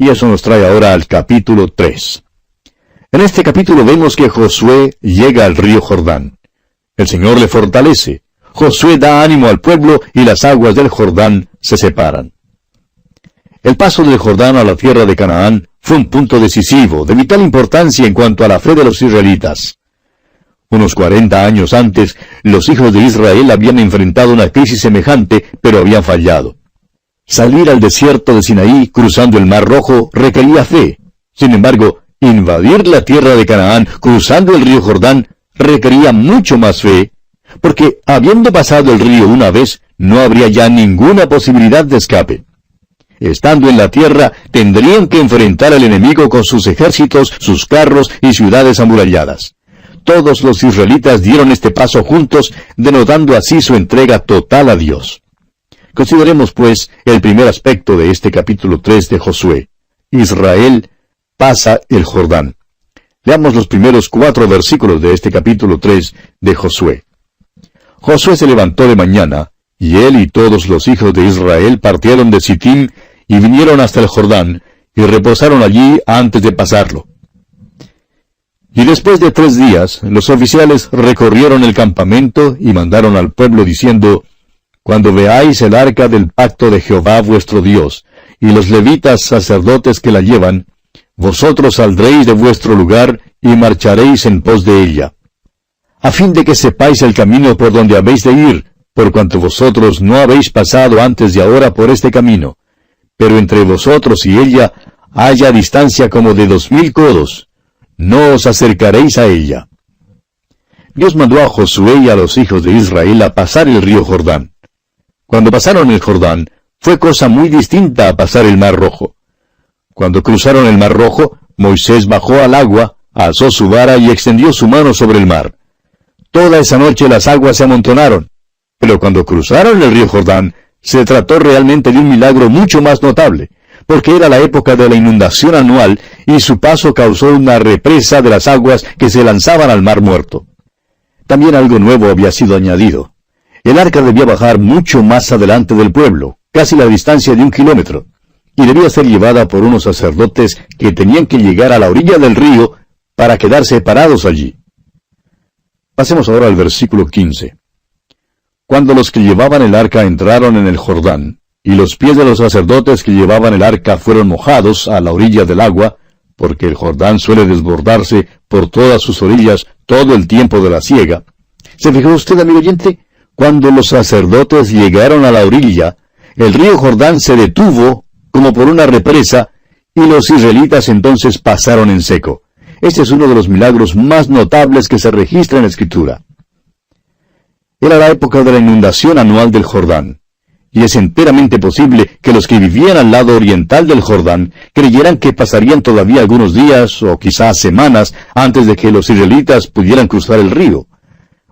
Y eso nos trae ahora al capítulo 3. En este capítulo vemos que Josué llega al río Jordán. El Señor le fortalece. Josué da ánimo al pueblo y las aguas del Jordán se separan. El paso del Jordán a la tierra de Canaán fue un punto decisivo, de vital importancia en cuanto a la fe de los israelitas. Unos 40 años antes, los hijos de Israel habían enfrentado una crisis semejante, pero habían fallado. Salir al desierto de Sinaí cruzando el Mar Rojo requería fe. Sin embargo, invadir la tierra de Canaán cruzando el río Jordán requería mucho más fe, porque habiendo pasado el río una vez, no habría ya ninguna posibilidad de escape. Estando en la tierra, tendrían que enfrentar al enemigo con sus ejércitos, sus carros y ciudades amuralladas. Todos los israelitas dieron este paso juntos, denotando así su entrega total a Dios. Consideremos, pues, el primer aspecto de este capítulo 3 de Josué. Israel pasa el Jordán. Leamos los primeros 4 versículos de este capítulo 3 de Josué. Josué se levantó de mañana, y él y todos los hijos de Israel partieron de Sittim y vinieron hasta el Jordán, y reposaron allí antes de pasarlo. Y después de 3 días, los oficiales recorrieron el campamento y mandaron al pueblo diciendo: Cuando veáis el arca del pacto de Jehová vuestro Dios, y los levitas sacerdotes que la llevan, vosotros saldréis de vuestro lugar y marcharéis en pos de ella, a fin de que sepáis el camino por donde habéis de ir, por cuanto vosotros no habéis pasado antes de ahora por este camino, pero entre vosotros y ella haya distancia como de 2000 codos, no os acercaréis a ella. Dios mandó a Josué y a los hijos de Israel a pasar el río Jordán. Cuando pasaron el Jordán, fue cosa muy distinta a pasar el Mar Rojo. Cuando cruzaron el Mar Rojo, Moisés bajó al agua, alzó su vara y extendió su mano sobre el mar. Toda esa noche las aguas se amontonaron, pero cuando cruzaron el río Jordán, se trató realmente de un milagro mucho más notable, porque era la época de la inundación anual y su paso causó una represa de las aguas que se lanzaban al Mar Muerto. También algo nuevo había sido añadido. El arca debía bajar mucho más adelante del pueblo, casi la distancia de 1 kilómetro, y debía ser llevada por unos sacerdotes que tenían que llegar a la orilla del río para quedarse parados allí. Pasemos ahora al versículo 15. Cuando los que llevaban el arca entraron en el Jordán, y los pies de los sacerdotes que llevaban el arca fueron mojados a la orilla del agua, porque el Jordán suele desbordarse por todas sus orillas todo el tiempo de la siega. ¿Se fijó usted, amigo oyente? Cuando los sacerdotes llegaron a la orilla, el río Jordán se detuvo como por una represa, y los israelitas entonces pasaron en seco. Este es uno de los milagros más notables que se registra en la Escritura. Era la época de la inundación anual del Jordán, y es enteramente posible que los que vivían al lado oriental del Jordán creyeran que pasarían todavía algunos días o quizás semanas antes de que los israelitas pudieran cruzar el río.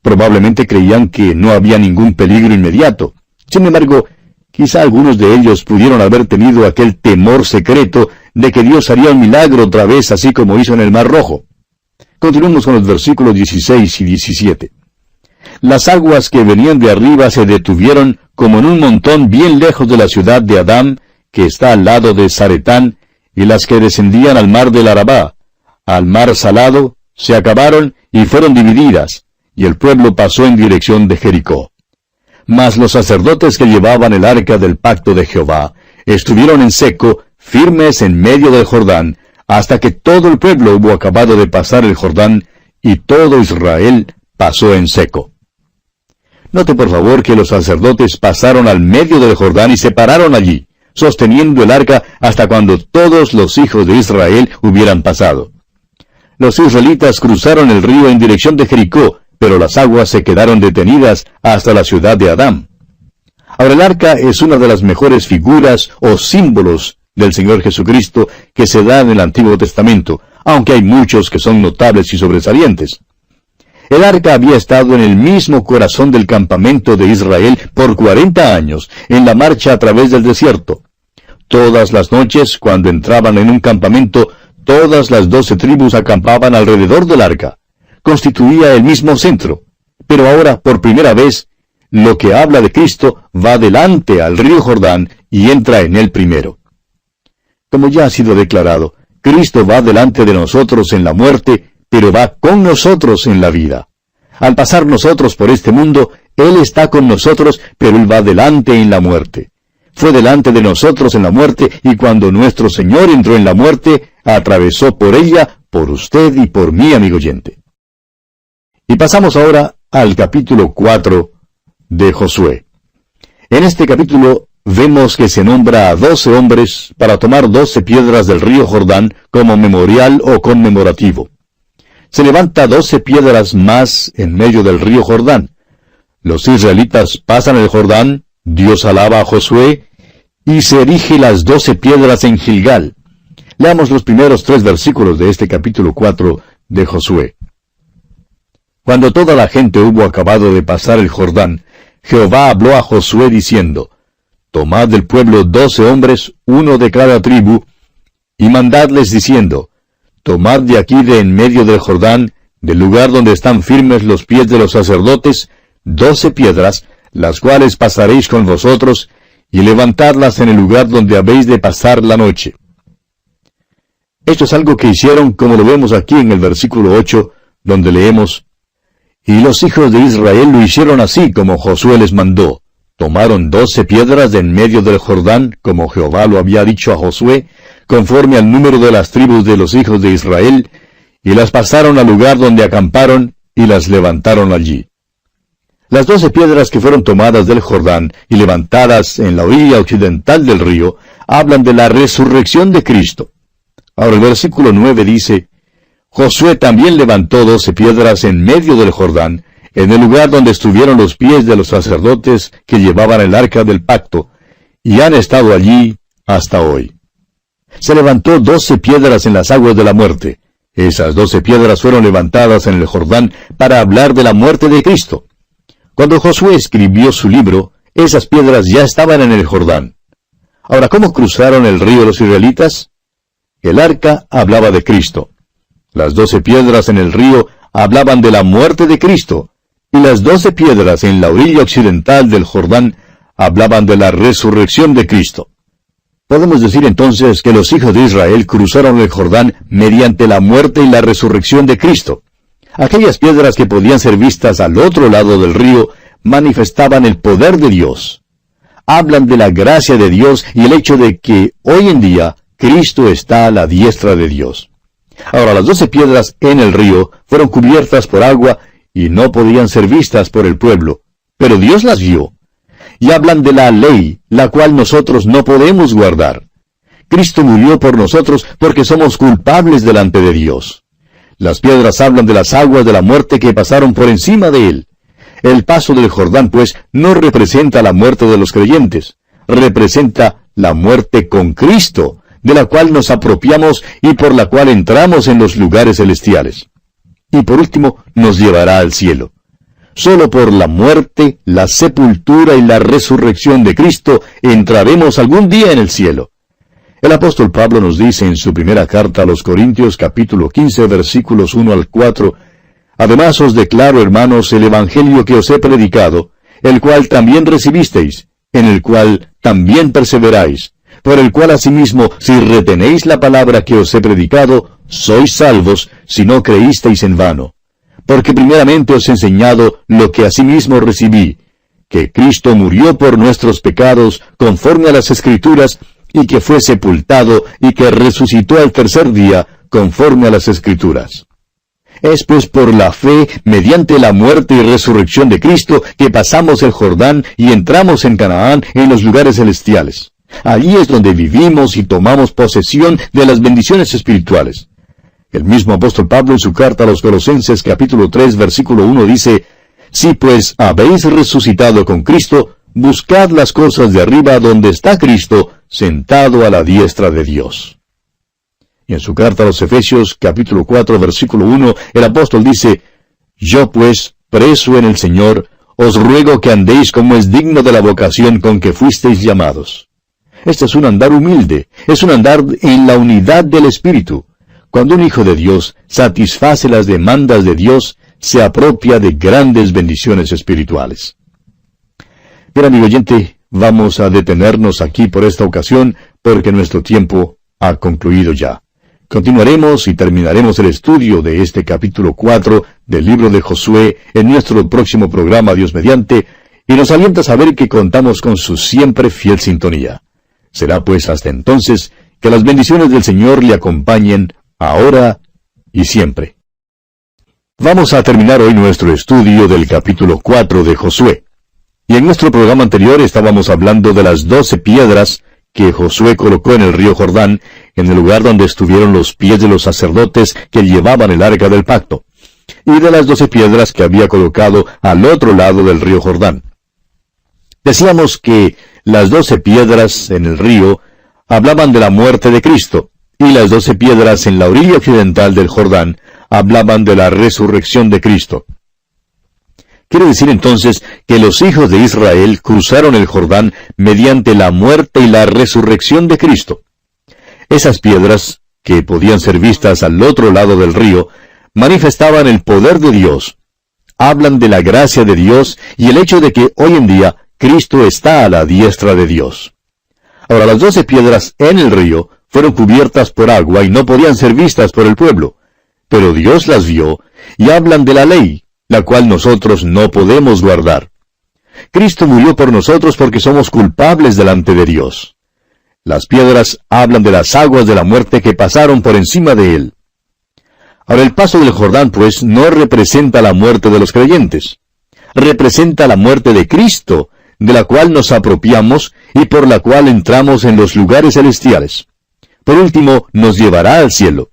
Probablemente creían que no había ningún peligro inmediato. Sin embargo, quizá algunos de ellos pudieron haber tenido aquel temor secreto de que Dios haría un milagro otra vez, así como hizo en el Mar Rojo. Continuemos con los versículos 16 y 17. Las aguas que venían de arriba se detuvieron como en un montón bien lejos de la ciudad de Adam, que está al lado de Zaretán, y las que descendían al mar del Arabá, al mar salado, se acabaron y fueron divididas, y el pueblo pasó en dirección de Jericó. Mas los sacerdotes que llevaban el arca del pacto de Jehová estuvieron en seco, firmes en medio del Jordán, hasta que todo el pueblo hubo acabado de pasar el Jordán, y todo Israel pasó en seco. Note por favor que los sacerdotes pasaron al medio del Jordán y se pararon allí, sosteniendo el arca hasta cuando todos los hijos de Israel hubieran pasado. Los israelitas cruzaron el río en dirección de Jericó, pero las aguas se quedaron detenidas hasta la ciudad de Adam. Ahora, el arca es una de las mejores figuras o símbolos del Señor Jesucristo que se da en el Antiguo Testamento, aunque hay muchos que son notables y sobresalientes. El arca había estado en el mismo corazón del campamento de Israel por 40 años, en la marcha a través del desierto. Todas las noches, cuando entraban en un campamento, todas las 12 tribus acampaban alrededor del arca. Constituía el mismo centro. Pero ahora, por primera vez, lo que habla de Cristo va delante al río Jordán y entra en él primero. Como ya ha sido declarado, Cristo va delante de nosotros en la muerte, pero va con nosotros en la vida. Al pasar nosotros por este mundo, Él está con nosotros, pero Él va delante en la muerte. Fue delante de nosotros en la muerte, y cuando nuestro Señor entró en la muerte, atravesó por ella, por usted y por mí, amigo oyente. Y pasamos ahora al capítulo 4 de Josué. En este capítulo vemos que se nombra a 12 hombres para tomar 12 piedras del río Jordán como memorial o conmemorativo. Se levanta 12 piedras más en medio del río Jordán. Los israelitas pasan el Jordán, Dios alaba a Josué, y se erige las 12 piedras en Gilgal. Leamos los primeros 3 versículos de este capítulo 4 de Josué. Cuando toda la gente hubo acabado de pasar el Jordán, Jehová habló a Josué diciendo, Tomad del pueblo 12 hombres, uno de cada tribu, y mandadles diciendo, Tomad de aquí de en medio del Jordán, del lugar donde están firmes los pies de los sacerdotes, 12 piedras, las cuales pasaréis con vosotros, y levantadlas en el lugar donde habéis de pasar la noche. Esto es algo que hicieron, como lo vemos aquí en el versículo 8, donde leemos, Y los hijos de Israel lo hicieron así como Josué les mandó. Tomaron 12 piedras de en medio del Jordán, como Jehová lo había dicho a Josué, conforme al número de las tribus de los hijos de Israel, y las pasaron al lugar donde acamparon, y las levantaron allí. Las 12 piedras que fueron tomadas del Jordán y levantadas en la orilla occidental del río, hablan de la resurrección de Cristo. Ahora el versículo 9 dice, Josué también levantó 12 piedras en medio del Jordán, en el lugar donde estuvieron los pies de los sacerdotes que llevaban el arca del pacto, y han estado allí hasta hoy. Se levantó 12 piedras en las aguas de la muerte. Esas 12 piedras fueron levantadas en el Jordán para hablar de la muerte de Cristo. Cuando Josué escribió su libro, esas piedras ya estaban en el Jordán. Ahora, ¿cómo cruzaron el río los israelitas? El arca hablaba de Cristo. Las 12 piedras en el río hablaban de la muerte de Cristo, y las 12 piedras en la orilla occidental del Jordán hablaban de la resurrección de Cristo. Podemos decir entonces que los hijos de Israel cruzaron el Jordán mediante la muerte y la resurrección de Cristo. Aquellas piedras que podían ser vistas al otro lado del río manifestaban el poder de Dios. Hablan de la gracia de Dios y el hecho de que hoy en día Cristo está a la diestra de Dios. Ahora, las 12 piedras en el río fueron cubiertas por agua y no podían ser vistas por el pueblo, pero Dios las vio. Y hablan de la ley, la cual nosotros no podemos guardar. Cristo murió por nosotros porque somos culpables delante de Dios. Las piedras hablan de las aguas de la muerte que pasaron por encima de él. El paso del Jordán, pues, no representa la muerte de los creyentes, representa la muerte con Cristo, de la cual nos apropiamos y por la cual entramos en los lugares celestiales. Y por último, nos llevará al cielo. Solo por la muerte, la sepultura y la resurrección de Cristo entraremos algún día en el cielo. El apóstol Pablo nos dice en su primera carta a los Corintios, capítulo 15, versículos 1 al 4, Además os declaro, hermanos, el evangelio que os he predicado, el cual también recibisteis, en el cual también perseveráis, por el cual asimismo, si retenéis la palabra que os he predicado, sois salvos, si no creísteis en vano. Porque primeramente os he enseñado lo que asimismo recibí, que Cristo murió por nuestros pecados, conforme a las Escrituras, y que fue sepultado, y que resucitó al tercer día, conforme a las Escrituras. Es pues por la fe, mediante la muerte y resurrección de Cristo, que pasamos el Jordán y entramos en Canaán, en los lugares celestiales. Allí es donde vivimos y tomamos posesión de las bendiciones espirituales. El mismo apóstol Pablo en su carta a los Colosenses capítulo 3 versículo 1 dice, Si pues habéis resucitado con Cristo, buscad las cosas de arriba donde está Cristo, sentado a la diestra de Dios. Y en su carta a los Efesios capítulo 4 versículo 1, el apóstol dice, Yo pues, preso en el Señor, os ruego que andéis como es digno de la vocación con que fuisteis llamados. Este es un andar humilde, es un andar en la unidad del Espíritu. Cuando un hijo de Dios satisface las demandas de Dios, se apropia de grandes bendiciones espirituales. Bien, amigo oyente, vamos a detenernos aquí por esta ocasión, porque nuestro tiempo ha concluido ya. Continuaremos y terminaremos el estudio de este capítulo 4 del libro de Josué en nuestro próximo programa, Dios mediante, y nos alienta a saber que contamos con su siempre fiel sintonía. Será pues hasta entonces que las bendiciones del Señor le acompañen ahora y siempre. Vamos a terminar hoy nuestro estudio del capítulo 4 de Josué. Y en nuestro programa anterior estábamos hablando de las 12 piedras que Josué colocó en el río Jordán, en el lugar donde estuvieron los pies de los sacerdotes que llevaban el arca del pacto, y de las 12 piedras que había colocado al otro lado del río Jordán. Decíamos que las 12 piedras en el río hablaban de la muerte de Cristo, y las 12 piedras en la orilla occidental del Jordán hablaban de la resurrección de Cristo. Quiere decir entonces que los hijos de Israel cruzaron el Jordán mediante la muerte y la resurrección de Cristo. Esas piedras, que podían ser vistas al otro lado del río, manifestaban el poder de Dios. Hablan de la gracia de Dios y el hecho de que hoy en día Cristo está a la diestra de Dios. Ahora, las 12 piedras en el río fueron cubiertas por agua y no podían ser vistas por el pueblo. Pero Dios las vio y hablan de la ley, la cual nosotros no podemos guardar. Cristo murió por nosotros porque somos culpables delante de Dios. Las piedras hablan de las aguas de la muerte que pasaron por encima de él. Ahora, el paso del Jordán, pues, no representa la muerte de los creyentes. Representa la muerte de Cristo, de la cual nos apropiamos y por la cual entramos en los lugares celestiales. Por último, nos llevará al cielo.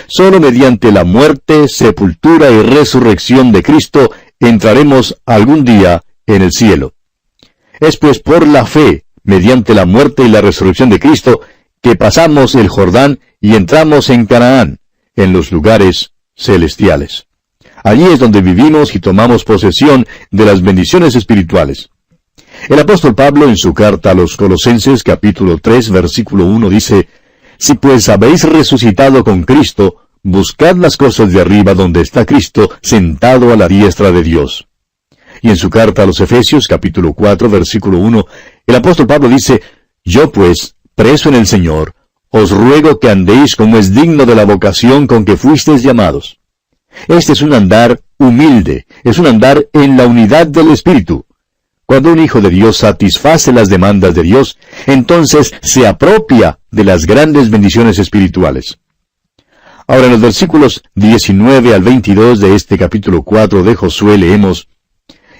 Solo mediante la muerte, sepultura y resurrección de Cristo entraremos algún día en el cielo. Es pues por la fe, mediante la muerte y la resurrección de Cristo, que pasamos el Jordán y entramos en Canaán, en los lugares celestiales. Allí es donde vivimos y tomamos posesión de las bendiciones espirituales. El apóstol Pablo en su carta a los Colosenses capítulo 3 versículo 1 dice: Si pues habéis resucitado con Cristo, buscad las cosas de arriba donde está Cristo sentado a la diestra de Dios. Y en su carta a los Efesios capítulo 4 versículo 1, el apóstol Pablo dice: Yo pues, preso en el Señor, os ruego que andéis como es digno de la vocación con que fuisteis llamados. Este es un andar humilde, es un andar en la unidad del Espíritu. Cuando un hijo de Dios satisface las demandas de Dios, entonces se apropia de las grandes bendiciones espirituales. Ahora en los versículos 19 al 22 de este capítulo 4 de Josué leemos: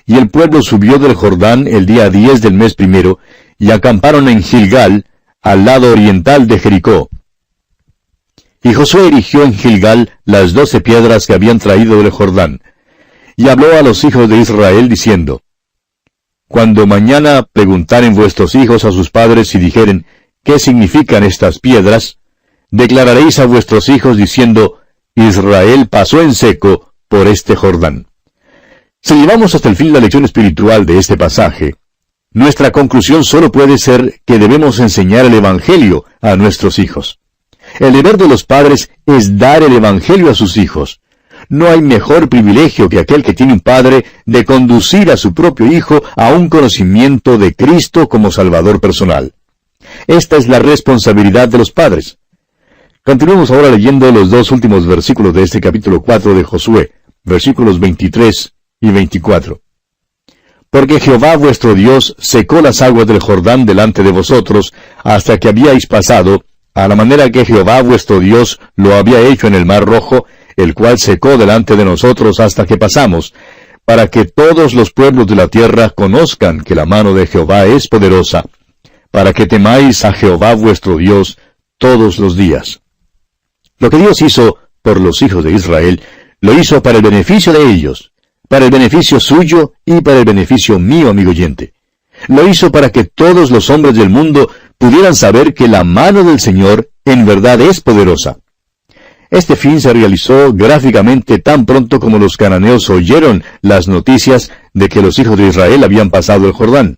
Y el pueblo subió del Jordán el día 10 del mes primero, y acamparon en Gilgal, al lado oriental de Jericó. Y Josué erigió en Gilgal las 12 piedras que habían traído del Jordán, y habló a los hijos de Israel diciendo: Cuando mañana preguntaren vuestros hijos a sus padres y dijeren: ¿Qué significan estas piedras?, declararéis a vuestros hijos diciendo: Israel pasó en seco por este Jordán. Si llevamos hasta el fin la lección espiritual de este pasaje, nuestra conclusión solo puede ser que debemos enseñar el Evangelio a nuestros hijos. El deber de los padres es dar el Evangelio a sus hijos. No hay mejor privilegio que aquel que tiene un padre de conducir a su propio hijo a un conocimiento de Cristo como Salvador personal. Esta es la responsabilidad de los padres. Continuemos ahora leyendo los dos últimos versículos de este capítulo 4 de Josué, versículos 23 y 24. Porque Jehová vuestro Dios secó las aguas del Jordán delante de vosotros, hasta que habíais pasado, a la manera que Jehová vuestro Dios lo había hecho en el Mar Rojo, el cual secó delante de nosotros hasta que pasamos, para que todos los pueblos de la tierra conozcan que la mano de Jehová es poderosa, para que temáis a Jehová vuestro Dios todos los días. Lo que Dios hizo por los hijos de Israel, lo hizo para el beneficio de ellos, para el beneficio suyo y para el beneficio mío, amigo oyente. Lo hizo para que todos los hombres del mundo pudieran saber que la mano del Señor en verdad es poderosa. Este fin se realizó gráficamente tan pronto como los cananeos oyeron las noticias de que los hijos de Israel habían pasado el Jordán.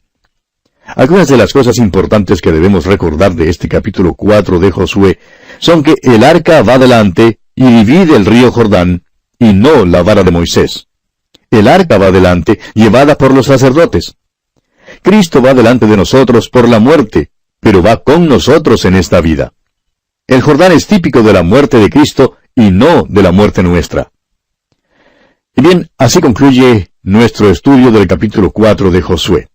Algunas de las cosas importantes que debemos recordar de este capítulo 4 de Josué son que el arca va delante y divide el río Jordán, y no la vara de Moisés. El arca va delante, llevada por los sacerdotes. Cristo va delante de nosotros por la muerte, pero va con nosotros en esta vida. El Jordán es típico de la muerte de Cristo y no de la muerte nuestra. Y bien, así concluye nuestro estudio del capítulo 4 de Josué.